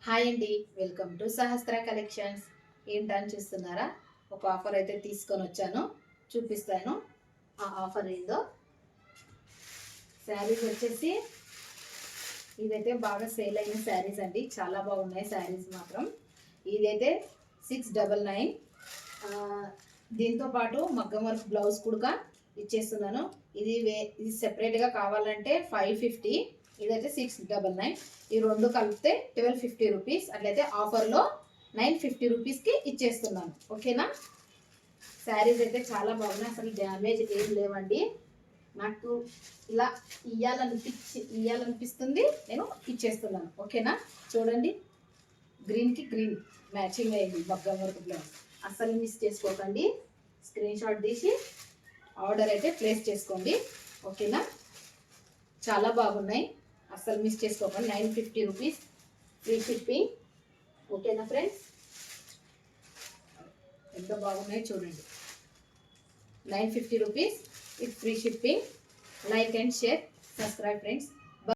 Hi అండి, welcome to Sahasra collections. ఏంటని చూస్తున్నారా? ఒక ఆఫర్ అయితే తీసుకొని వచ్చాను, చూపిస్తాను. ఆ ఆఫర్ ఏందో. శారీస్ వచ్చేసి ఇదైతే బాగా సేల్ అయిన శారీస్ అండి, చాలా బాగున్నాయి శారీస్ మాత్రం. ఇదైతే 699. దీంతో పాటు మగ్గం వర్క్ బ్లౌజ్ కూడా ఇచ్చేస్తున్నాను. ఇది సెపరేట్గా కావాలంటే 550, ఇదైతే 699. ఈ రెండు కలిపితే 1250 రూపీస్. అట్లయితే ఆఫర్లో 950 రూపీస్కి ఇచ్చేస్తున్నాను. ఓకేనా? శారీస్ అయితే చాలా బాగున్నాయి, అసలు డ్యామేజ్ ఏం లేవండి. నాకు ఇలా ఇయ్యాలనిపిస్తుంది, నేను ఇచ్చేస్తున్నాను. ఓకేనా? చూడండి, గ్రీన్కి గ్రీన్ మ్యాచింగ్ అయ్యింది మగ్గం వర్క్ బ్లౌజ్. అస్సలు మిస్ చేసుకోకండి. స్క్రీన్ షాట్ తీసి ఆర్డర్ అయితే ప్లేస్ చేసుకోండి. ఓకేనా? చాలా బాగున్నాయి, అస్సలు మిస్ చేసుకోకండి. 950 రూపీస్, ఫ్రీ షిప్పింగ్. ఓకేనా ఫ్రెండ్స్? ఎంత బాగున్నాయి చూడండి. 950 rupees with free shipping. Like and share, subscribe friends.